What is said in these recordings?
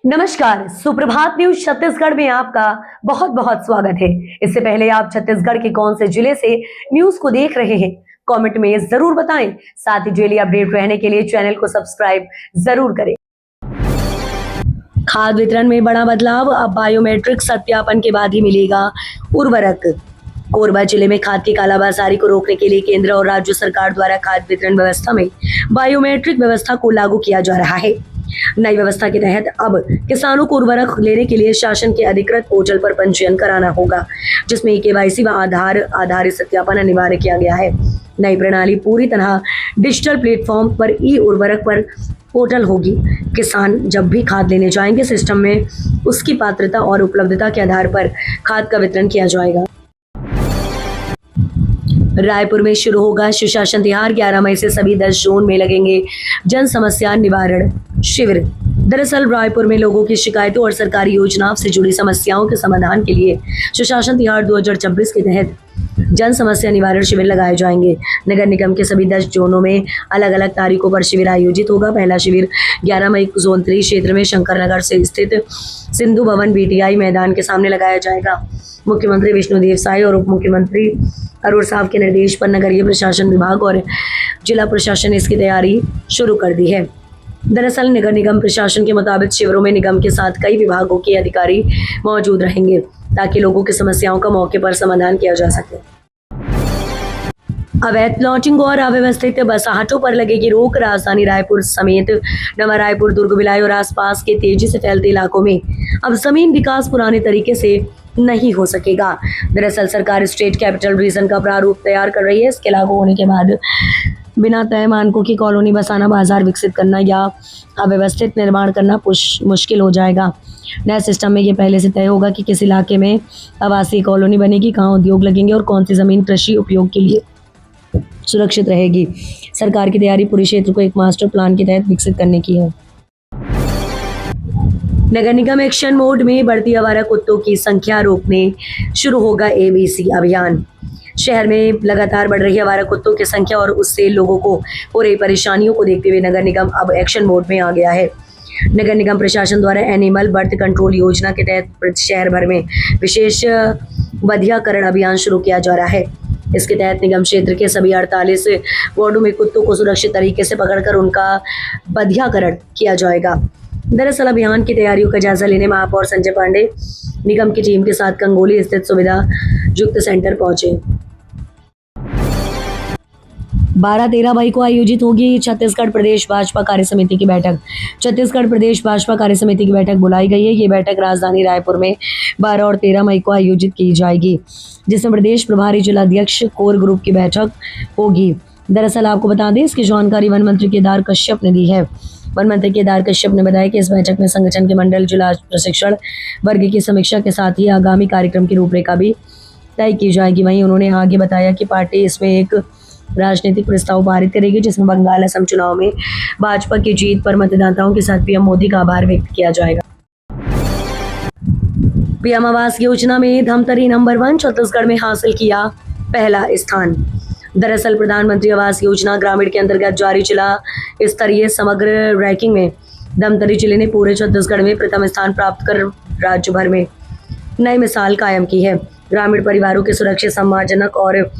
नमस्कार, सुप्रभात न्यूज छत्तीसगढ़ में आपका बहुत बहुत स्वागत है। इससे पहले आप छत्तीसगढ़ के कौन से जिले से न्यूज को देख रहे हैं, कमेंट में जरूर बताएं। साथ ही डेली अपडेट रहने के लिए चैनल को सब्सक्राइब जरूर करें। खाद वितरण में बड़ा बदलाव, अब बायोमेट्रिक सत्यापन के बाद ही मिलेगा उर्वरक। कोरबा जिले में खाद की कालाबाजारी को रोकने के लिए केंद्र और राज्य सरकार द्वारा खाद वितरण व्यवस्था में बायोमेट्रिक व्यवस्था को लागू किया जा रहा है। नई व्यवस्था के तहत अब किसानों को उर्वरक लेने के लिए शासन के अधिकृत पोर्टल पर पंजीयन कराना होगा, जिसमें केवाईसी व आधार आधारित सत्यापन अनिवार्य किया गया है। नई प्रणाली पूरी तरह डिजिटल प्लेटफॉर्म पर ई उर्वरक पर पोर्टल होगी। किसान जब भी खाद लेने जाएंगे, सिस्टम में उसकी पात्रता और उपलब्धता के आधार पर खाद का वितरण किया जाएगा। रायपुर में शुरू होगा सुशासन तिहार, 11 मई से सभी 10 जोन में लगेंगे जन समस्या निवारण शिविर। दरअसल रायपुर में लोगों की शिकायतों और सरकारी योजनाओं से जुड़ी समस्याओं के समाधान के लिए सुशासन तिहार 2026 के तहत जन समस्या निवारण शिविर लगाए जाएंगे। नगर निगम के सभी 10 जोनों में अलग अलग तारीखों पर शिविर आयोजित होगा। पहला शिविर 11 मई जोन 3 क्षेत्र में शंकर नगर से स्थित सिंधु भवन बीटीआई मैदान के सामने लगाया जाएगा। मुख्यमंत्री विष्णुदेव साय और उप मुख्यमंत्री अरुण साव के निर्देश पर नगरीय प्रशासन विभाग और जिला प्रशासन ने इसकी तैयारी शुरू कर दी है। दरअसल नगर निगम प्रशासन के मुताबिक शिविरों में निगम के साथ कई विभागों के अधिकारी मौजूद रहेंगे, ताकि लोगों की समस्याओं का मौके पर समाधान किया जा सके। अवैध लॉन्चिंग और अव्यवस्थित बसाहटों पर लगेगी रोक। राजधानी रायपुर समेत नवा रायपुर, दुर्ग, भिलाई और आसपास के तेजी से फैलते इलाकों में अब जमीन विकास पुराने तरीके से नहीं हो सकेगा। दरअसल सरकार स्टेट कैपिटल रीजन का प्रारूप तैयार कर रही है। इसके लागू होने के बाद बिना तय मानकों की कॉलोनी बसाना, बाजार विकसित करना या अव्यवस्थित निर्माण करना मुश्किल हो जाएगा। नए सिस्टम में ये पहले से तय होगा कि किस इलाके में आवासीय कॉलोनी बनेगी, कहाँ उद्योग लगेंगे और कौन सी जमीन कृषि उपयोग के लिए सुरक्षित रहेगी। सरकार की तैयारी पूरे क्षेत्र को एक मास्टर प्लान के तहत विकसित करने की है। नगर निगम एक्शन मोड में बढ़ती आवारा कुत्तों की संख्या रोकने शुरू होगा एबीसी अभियान। शहर में लगातार बढ़ रही आवारा कुत्तों की संख्या और उससे लोगों को हो रही परेशानियों को देखते हुए नगर निगम अब एक्शन मोड में आ गया है। नगर निगम प्रशासन द्वारा एनिमल बर्थ कंट्रोल योजना के तहत शहर भर में विशेष बधियाकरण अभियान शुरू किया जा रहा है। इसके तहत निगम क्षेत्र के सभी 48 वार्डों में कुत्तों को सुरक्षित तरीके से पकड़कर उनका बधियाकरण किया जाएगा। दरअसल अभियान की तैयारियों का जायजा लेने महापौर संजय पांडे निगम की टीम के साथ कंगोली स्थित सुविधा युक्त सेंटर पहुंचे। 12-13 मई को आयोजित होगी छत्तीसगढ़ प्रदेश भाजपा कार्य समिति की बैठक। छत्तीसगढ़ प्रदेश भाजपा कार्य समिति की बैठक बुलाई गई है। ये बैठक राजधानी रायपुर में 12 और 13 मई को आयोजित की जाएगी, जिसमें प्रदेश प्रभारी जिलाध्यक्ष कोर ग्रुप की बैठक होगी। दरअसल आपको बता दें, इसकी जानकारी वन मंत्री केदार कश्यप ने दी है। वन मंत्री केदार कश्यप ने बताया कि इस बैठक में संगठन के मंडल जिला प्रशिक्षण वर्ग की समीक्षा के साथ ही आगामी कार्यक्रम की रूपरेखा भी तय की जाएगी। वहीं उन्होंने आगे बताया कि पार्टी इसमें एक राजनीतिक प्रस्ताव पारित करेगी, जिसमें बंगाल असम चुनाव में भाजपा की जीत पर मतदाताओं के साथ पीएम मोदी का आभार व्यक्त किया जाएगा। पीएम आवास योजना में धमतरी नंबर 1 छत्तीसगढ़ में हासिल किया पहला स्थान। दरअसल प्रधानमंत्री आवास योजना ग्रामीण के अंतर्गत जारी जिला स्तरीय समग्र रैंकिंग में धमतरी जिले ने पूरे छत्तीसगढ़ में प्रथम स्थान प्राप्त कर राज्य भर में नई मिसाल कायम की है। ग्रामीण परिवारों के सुरक्षित, सम्मानजनक और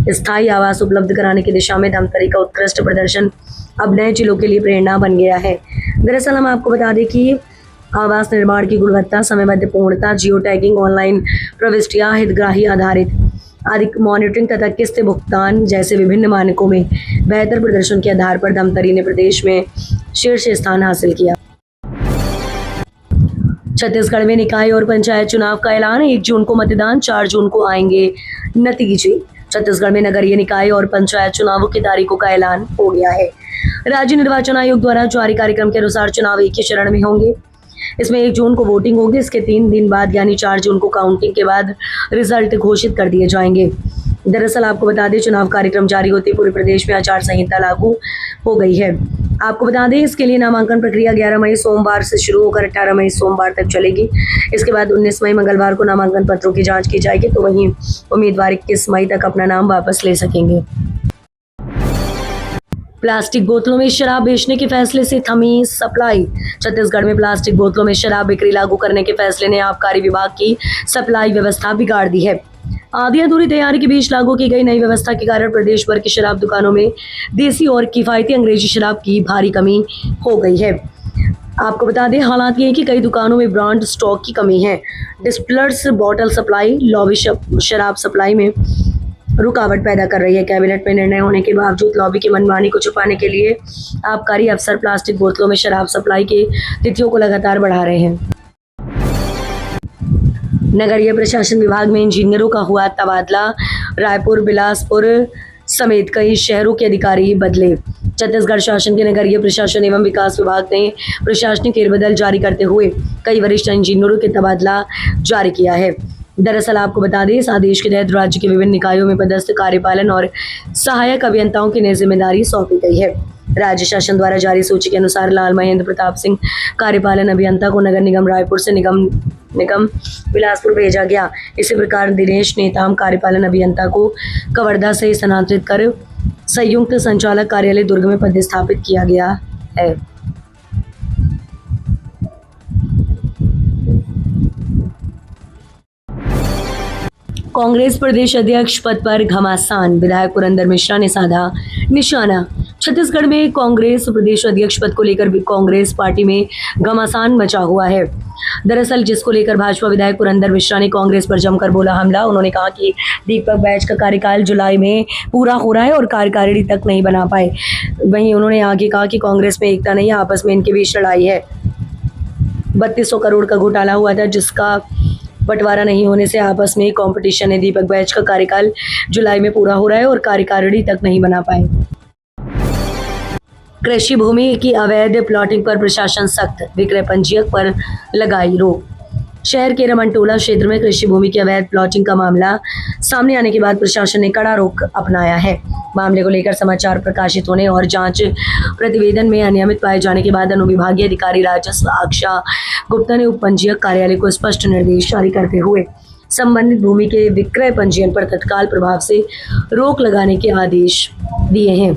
स्थायी आवास उपलब्ध कराने की दिशा में धमतरी का उत्कृष्ट प्रदर्शन अब नए जिलों के लिए प्रेरणा बन गया है। दरअसल हम आपको बता दें कि आवास निर्माण की गुणवत्ता, समयबद्ध पूर्णता, जियो टैगिंग, ऑनलाइन प्रविष्टियां, हितग्राही आधारित अधिक मॉनिटरिंग तथा किस्त भुगतान जैसे विभिन्न मानकों में बेहतर प्रदर्शन के आधार पर धमतरी ने प्रदेश में शीर्ष स्थान हासिल किया। छत्तीसगढ़ में निकाय और पंचायत चुनाव का ऐलान, 1 जून को मतदान, 4 जून को आएंगे नतीजे। छत्तीसगढ़ में नगरीय निकाय और पंचायत चुनावों की तारीखों का ऐलान हो गया है। राज्य निर्वाचन आयोग द्वारा जारी कार्यक्रम के अनुसार चुनाव एक ही चरण में होंगे। इसमें 1 जून को वोटिंग होगी। इसके 3 दिन बाद यानी 4 जून को काउंटिंग के बाद रिजल्ट घोषित कर दिए जाएंगे। दरअसल आपको बता दें, चुनाव कार्यक्रम जारी होते पूरे प्रदेश में आचार संहिता लागू हो गई है। आपको बता दें, इसके लिए नामांकन प्रक्रिया 11 मई सोमवार से शुरू होकर 18 मई सोमवार तक चलेगी। इसके बाद 19 मई मंगलवार को नामांकन पत्रों की जांच की जाएगी, तो वहीं उम्मीदवार 21 मई तक अपना नाम वापस ले सकेंगे। प्लास्टिक बोतलों में शराब बेचने के फैसले से थमी सप्लाई। छत्तीसगढ़ में प्लास्टिक बोतलों में शराब बिक्री लागू करने के फैसले ने आबकारी विभाग की सप्लाई व्यवस्था बिगाड़ दी है। आधी अधूरी तैयारी के बीच लागू की गई नई व्यवस्था के कारण प्रदेश भर की शराब दुकानों में देसी और किफायती अंग्रेजी शराब की भारी कमी हो गई है। आपको बता दें, हालात ये है कि कई दुकानों में ब्रांड स्टॉक की कमी है। डिस्टिलर्स बॉटल सप्लाई लॉबी शराब सप्लाई में रुकावट पैदा कर रही है। कैबिनेट में निर्णय होने के बावजूद लॉबी की मनमानी को छुपाने के लिए आबकारी अफसर प्लास्टिक बोतलों में शराब सप्लाई की तिथियों को लगातार बढ़ा रहे हैं। नगरीय प्रशासन विभाग में इंजीनियरों का हुआ तबादला। रायपुर, बिलासपुर समेत कई शहरों के अधिकारी बदले। छत्तीसगढ़ शासन के नगरीय प्रशासन एवं विकास विभाग ने प्रशासनिक फेरबदल जारी करते हुए कई वरिष्ठ इंजीनियरों के तबादला जारी किया है। दरअसल आपको बता दें, इस आदेश के तहत राज्य के विभिन्न निकायों में पदस्थ कार्यपालन और सहायक अभियंताओं की नई जिम्मेदारी सौंपी गई है। राज्य शासन द्वारा जारी सूची के अनुसार लाल महेंद्र प्रताप सिंह कार्यपालन अभियंता को नगर निगम रायपुर से निगम बिलासपुर भेजा गया। इसी प्रकार दिनेश नेताम कार्यपालन अभियंता को कवर्धा से स्थानांतरित कर संयुक्त संचालक कार्यालय दुर्ग में पदस्थापित किया गया है। कांग्रेस प्रदेश अध्यक्ष पद पर घमासान। विधायक पुरंदर मिश्रा ने साधा निशाना। छत्तीसगढ़ में कांग्रेस प्रदेश अध्यक्ष पद को लेकर कांग्रेस पार्टी में घमासान मचा हुआ है। दरअसल जिसको लेकर भाजपा विधायक पुरंदर मिश्रा ने कांग्रेस पर जमकर बोला हमला। उन्होंने कहा कि दीपक बैज का कार्यकाल जुलाई में पूरा हो रहा है और कार्यकारिणी तक नहीं बना पाए। वहीं उन्होंने आगे कहा कि कांग्रेस में एकता नहीं, आपस में इनके बीच लड़ाई है। 3200 करोड़ का घोटाला हुआ था, जिसका बंटवारा नहीं होने से आपस में कंपटीशन है। दीपक बैज का कार्यकाल जुलाई में पूरा हो रहा है और कार्यकारिणी तक नहीं बना पाए। कृषि भूमि की अवैध प्लॉटिंग पर प्रशासन सख्त। विक्रय पंजीयक पर लगाई रोक। शहर के रमनटोला क्षेत्र में कृषि भूमि की अवैध प्लॉटिंग का मामला सामने आने के बाद प्रशासन ने कड़ा रुख अपनाया है। मामले को लेकर समाचार प्रकाशित होने और जांच प्रतिवेदन में अनियमित पाए जाने के बाद अनुविभागीय अधिकारी राजस्व अक्षा गुप्ता ने उप पंजीयक कार्यालय को स्पष्ट निर्देश जारी करते हुए संबंधित भूमि के विक्रय पंजीयन पर तत्काल प्रभाव से रोक लगाने के आदेश दिए हैं।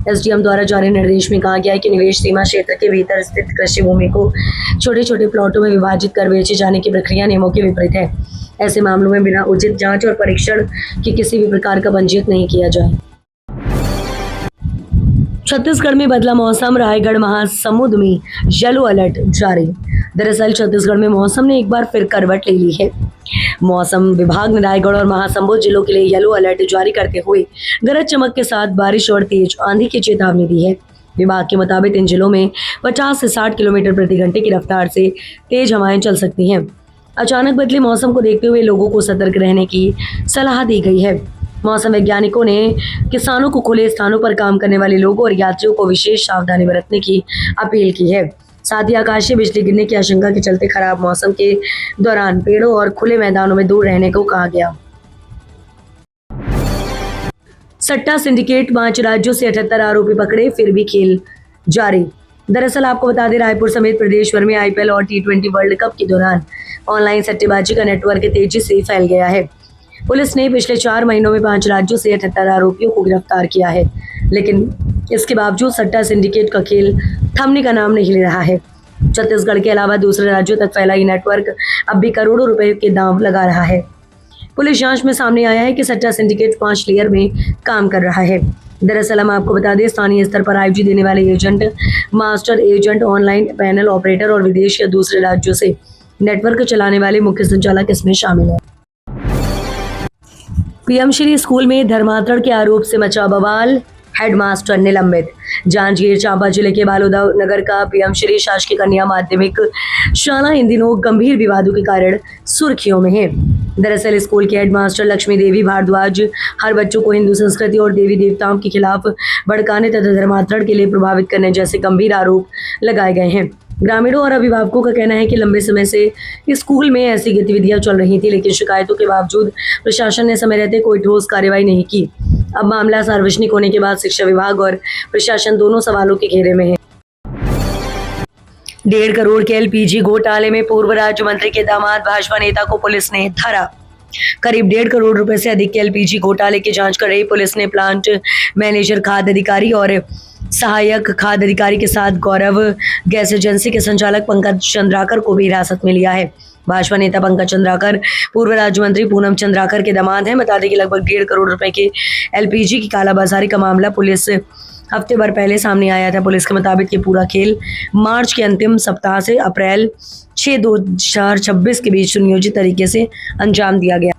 एसडीएम द्वारा जारी निर्देश में कहा गया है कि निवेश सीमा क्षेत्र के भीतर स्थित कृषि भूमि को छोटे छोटे प्लॉटों में विभाजित कर बेचे जाने की प्रक्रिया नियमों के विपरीत है। ऐसे मामलों में बिना उचित जांच और परीक्षण के किसी भी प्रकार का पंजीयन नहीं किया जाए। छत्तीसगढ़ में बदला मौसम। रायगढ़ महासमुंद में येलो अलर्ट जारी। दरअसल छत्तीसगढ़ में मौसम ने एक बार फिर करवट ले ली है। मौसम विभाग ने रायगढ़ और महासमुंद जिलों के लिए येलो अलर्ट जारी करते हुए गरज चमक के साथ बारिश और तेज आंधी की चेतावनी दी है। विभाग के मुताबिक इन जिलों में 50 से 60 किलोमीटर प्रति घंटे की रफ्तार से तेज हवाएं चल सकती हैं। अचानक बदले मौसम को देखते हुए लोगों को सतर्क रहने की सलाह दी गई है। मौसम वैज्ञानिकों ने किसानों को खुले स्थानों पर काम करने वाले लोगों और यात्रियों को विशेष सावधानी बरतने की अपील की है। साथ ही आकाशीय बिजली गिरने की आशंका के चलते खराब मौसम के दौरान पेड़ों और खुले मैदानों में दूर रहने को कहा गया। सट्टा सिंडिकेट 5 राज्यों से 78 आरोपी पकड़े, फिर भी खेल जारी। दरअसल आपको बता दें, रायपुर समेत प्रदेश भर में आईपीएल और T20 वर्ल्ड कप के दौरान ऑनलाइन सट्टेबाजी का नेटवर्क तेजी से फैल गया है। पुलिस ने पिछले 4 महीनों में 5 राज्यों से 78 आरोपियों को गिरफ्तार किया है, लेकिन इसके बावजूद सट्टा सिंडिकेट का खेल थमने का नाम नहीं ले रहा है। छत्तीसगढ़ के अलावा दूसरे राज्यों तक फैला ये नेटवर्क अब भी करोड़ों रुपए के दांव लगा रहा है। पुलिस जांच में सामने आया है कि सट्टा सिंडिकेट 5 लेयर में काम कर रहा है। दरअसल हम आपको बता दें, स्थानीय स्तर पर आईजी देने वाले agent, master agent, online panel operator और विदेश या दूसरे राज्यों से नेटवर्क चलाने वाले मुख्य संचालक इसमें शामिल है। पीएम श्री स्कूल में धर्मांतरण के आरोप से मचा बवाल, हेडमास्टर निलंबित। जांजगीर चांपा जिले के बालोदा नगर का पीएम श्री शासकीय कन्या माध्यमिक शाला इन दिनों गंभीर विवादों के कारण सुर्खियों में है। दरअसल स्कूल के हेडमास्टर लक्ष्मी देवी भारद्वाज हर बच्चों को हिंदू संस्कृति और देवी देवताओं के खिलाफ भड़काने तथा धर्मांतरण के लिए प्रभावित करने जैसे गंभीर आरोप लगाए गए हैं। ग्रामीणों और अभिभावकों का कहना है कि लंबे समय से स्कूल में ऐसी गतिविधियां चल रही थी, लेकिन शिकायतों के बावजूद प्रशासन ने समय रहते कोई ठोस कार्रवाई नहीं की। अब मामला सार्वजनिक होने के बाद शिक्षा विभाग और प्रशासन दोनों सवालों के घेरे में है। 1.5 करोड़ के एलपीजी घोटाले में पूर्व राज्य मंत्री के दामाद भाजपा नेता को पुलिस ने धरा। करीब 1.5 करोड़ रुपए से अधिक के एलपीजी घोटाले की जांच कर रही पुलिस ने प्लांट मैनेजर, खाद्य अधिकारी और सहायक खाद्य अधिकारी के साथ गौरव गैस एजेंसी के संचालक पंकज चंद्राकर को भी हिरासत में लिया है। भाजपा नेता पंकज चंद्राकर पूर्व राज्य मंत्री पूनम चंद्राकर के दामाद हैं। बता दें कि लगभग 1.5 करोड़ रुपए के एलपीजी की कालाबाजारी का मामला पुलिस हफ्ते भर पहले सामने आया था। पुलिस के मुताबिक ये पूरा खेल मार्च के अंतिम सप्ताह से अप्रैल 6, 2026 के बीच सुनियोजित तरीके से अंजाम दिया गया।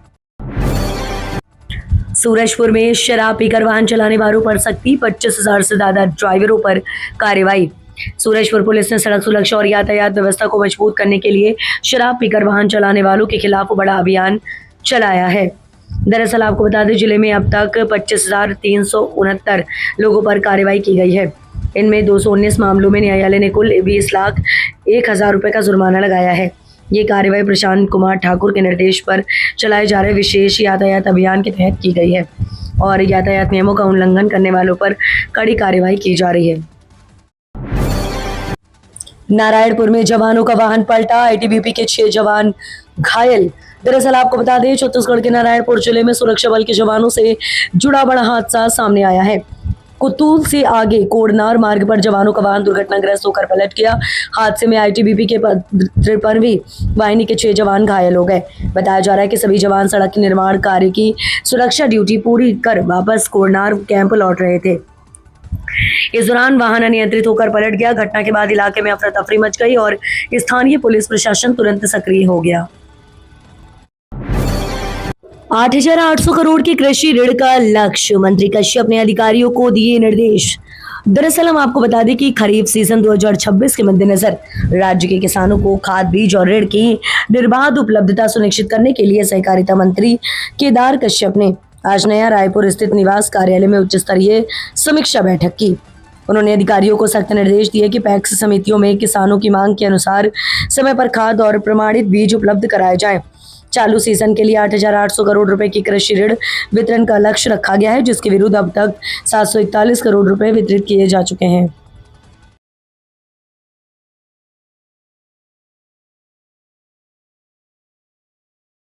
सूरजपुर में शराब पीकर वाहन चलाने वालों पर सख्ती, 25,000 से ज्यादा ड्राइवरों पर कार्रवाई। सूरजपुर पुलिस ने सड़क सुरक्षा और यातायात व्यवस्था को मजबूत करने के लिए शराब पीकर वाहन चलाने वालों के खिलाफ बड़ा अभियान चलाया है। दरअसल आपको बता दें, जिले में अब तक 25,369 लोगों पर कार्रवाई की गई है। इनमें 219 मामलों में न्यायालय ने कुल 20,01,000 रुपए का जुर्माना लगाया है। ये कार्रवाई प्रशांत कुमार ठाकुर के निर्देश पर चलाए जा रहे विशेष यातायात अभियान के तहत की गई है और यातायात नियमों का उल्लंघन करने वालों पर कड़ी कार्रवाई की जा रही है। नारायणपुर में जवानों का वाहन पलटा, आईटीबीपी के 6 जवान घायल। दरअसल आपको बता दें, छत्तीसगढ़ के नारायणपुर जिले में सुरक्षा बल के जवानों से जुड़ा बड़ा हादसा सामने आया है। कुतूल से आगे कोडनार मार्ग पर जवानों का वाहन दुर्घटनाग्रस्त होकर पलट गया। हादसे में आईटीबीपी के 53वीं वाहिनी के 6 जवान घायल हो गए। बताया जा रहा है कि सभी जवान सड़क के निर्माण कार्य की सुरक्षा ड्यूटी पूरी कर वापस कोडनार कैंप लौट रहे थे। इस दौरान वाहन अनियंत्रित होकर पलट गया। घटना के बाद इलाके में अफरा तफरी मच गई और स्थानीय पुलिस प्रशासन तुरंत सक्रिय हो गया। 8,800 करोड़ के कृषि ऋण का लक्ष्य, मंत्री कश्यप ने अधिकारियों को दिए निर्देश। दरअसल हम आपको बता दें कि खरीफ सीजन 2026 के मद्देनजर राज्य के किसानों को खाद, बीज और ऋण की निर्बाध उपलब्धता सुनिश्चित करने के लिए सहकारिता मंत्री केदार कश्यप ने आज नया रायपुर स्थित निवास कार्यालय में उच्च स्तरीय समीक्षा बैठक की। उन्होंने अधिकारियों को सख्त निर्देश दिए कि पैक्स समितियों में किसानों की मांग के अनुसार समय पर खाद और प्रमाणित बीज उपलब्ध कराए जाएं। चालू सीजन के लिए 8,800 करोड़ रुपए की कृषि ऋण वितरण का लक्ष्य रखा गया है, जिसके विरुद्ध अब तक 741 करोड़ रुपए वितरित किए जा चुके हैं।